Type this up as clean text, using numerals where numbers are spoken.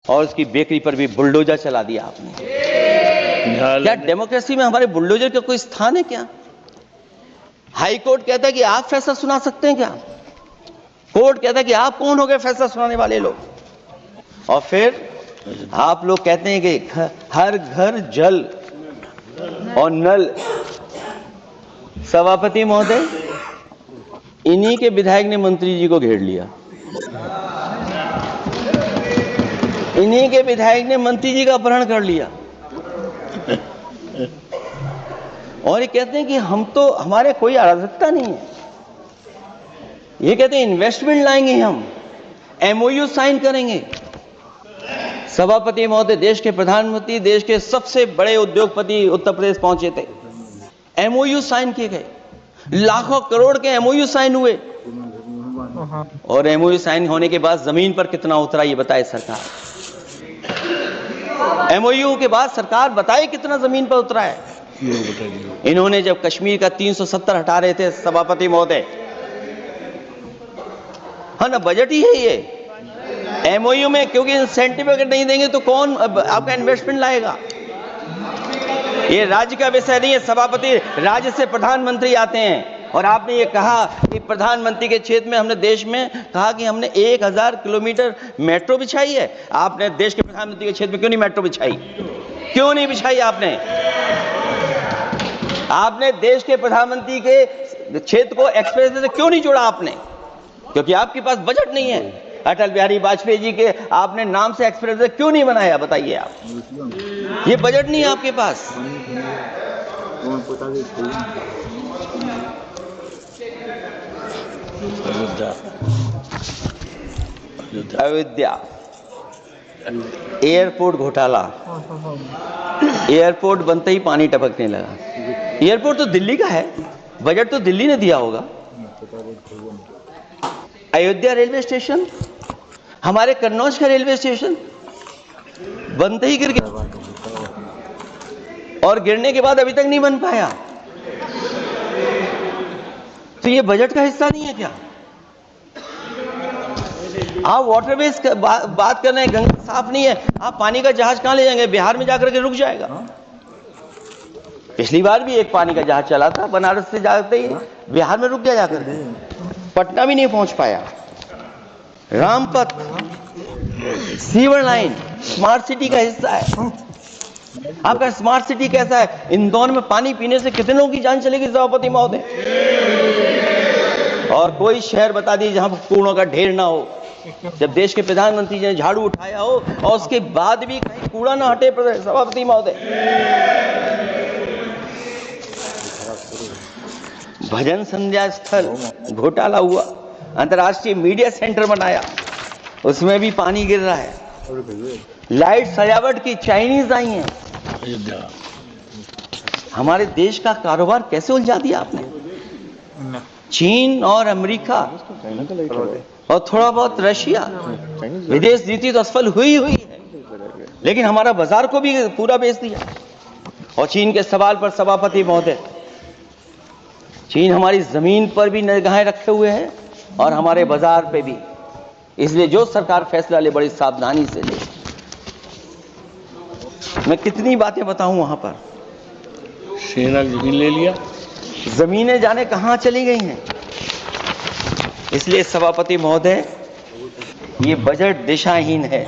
और उसकी बेकरी पर भी बुलडोजर चला दिया आपने। क्या डेमोक्रेसी में हमारे बुलडोजर का कोई स्थान है क्या? हाई कोर्ट कहता है कि आप फैसला सुना सकते हैं क्या? कोर्ट कहता है कि आप कौन हो गए फैसला सुनाने वाले लोग? और फिर आप लोग कहते हैं कि हर घर जल और नल। सभापति महोदय, इन्हीं के विधायक ने मंत्री जी को घेर लिया, इन्हीं के विधायक ने मंत्री जी का अपहरण कर लिया और ये कहते हैं कि हम तो, हमारे कोई अराजकता नहीं है। ये कहते हैं इन्वेस्टमेंट लाएंगे, हम एमओयू साइन करेंगे। सभापति महोदय, देश के प्रधानमंत्री, देश के सबसे बड़े उद्योगपति उत्तर प्रदेश पहुंचे थे, एमओयू साइन किए गए, लाखों करोड़ के एमओयू साइन हुए। और एमओयू साइन होने के बाद जमीन पर कितना उतरा ये बताए सरकार। एमओयू के बाद सरकार बताए कितना जमीन पर उतरा है। इन्होंने जब कश्मीर का 370 हटा रहे थे सभापति महोदय, हाँ ना, बजट ही है ये एमओयू में, क्योंकि इंसेंटिव अगर नहीं देंगे तो कौन आपका इन्वेस्टमेंट लाएगा? ये राज्य का विषय नहीं है सभापति, राज्य से प्रधानमंत्री आते हैं। और आपने ये कहा कि प्रधानमंत्री के क्षेत्र में, हमने देश में कहा कि हमने 1000 किलोमीटर मेट्रो बिछाई है। आपने देश के प्रधानमंत्री के क्षेत्र में क्यों नहीं मेट्रो बिछाई? क्यों नहीं बिछाई आपने? आपने देश के प्रधानमंत्री के क्षेत्र को एक्सप्रेस वे से क्यों नहीं जोड़ा आपने? क्योंकि आपके पास बजट नहीं है। अटल बिहारी वाजपेयी जी के आपने नाम से एक्सप्रेस वे क्यों नहीं बनाया, बताइए आप? ये बजट नहीं है आपके पास। अयोध्या एयरपोर्ट घोटाला, एयरपोर्ट बनते ही पानी टपकने लगा। एयरपोर्ट तो दिल्ली का है, बजट तो दिल्ली ने दिया होगा। अयोध्या रेलवे स्टेशन, हमारे कन्नौज का रेलवे स्टेशन बनते ही गिर गया और गिरने के बाद अभी तक नहीं बन पाया। तो ये बजट का हिस्सा नहीं है क्या? आप वाटरवेज बात कर रहे हैं, गंगा साफ नहीं है, आप पानी का जहाज कहां ले जाएंगे? बिहार में जाकर के रुक जाएगा। पिछली बार भी एक पानी का जहाज चला था, बनारस से जाते ही बिहार में रुक गया, जाकर पटना भी नहीं पहुंच पाया। Rampath, sewer line smart city का हिस्सा है। आपका स्मार्ट सिटी कैसा है? इंदौर में पानी पीने से कितने लोगों की जान चलेगी सभापति महोदय? और कोई शहर बता दीजिए जहां कूड़ों का ढेर ना हो। जब देश के प्रधानमंत्री जी ने झाड़ू उठाया हो और उसके बाद भी कहीं कूड़ा ना हटे सभापति महोदय। भजन संध्या स्थल घोटाला हुआ, अंतर्राष्ट्रीय मीडिया सेंटर बनाया, उसमें भी पानी गिर रहा है। लाइट सजावट की चाइनीज आई हैं। हमारे देश का कारोबार कैसे उलझा दिया आपने? चीन और अमेरिका और थोड़ा बहुत रशिया, विदेश नीति तो असफल हुई है, लेकिन हमारा बाजार को भी पूरा बेच दिया। और चीन के सवाल पर सभापति महोदय, चीन हमारी जमीन पर भी निगाहें रखे हुए है और हमारे बाजार पे भी। इसलिए जो सरकार फैसला ले बड़ी सावधानी से ले। मैं कितनी बातें बताऊं, वहां पर सेना जमीन ले लिया, जमीनें जाने कहां चली गई हैं। इसलिए सभापति महोदय, ये बजट दिशाहीन है।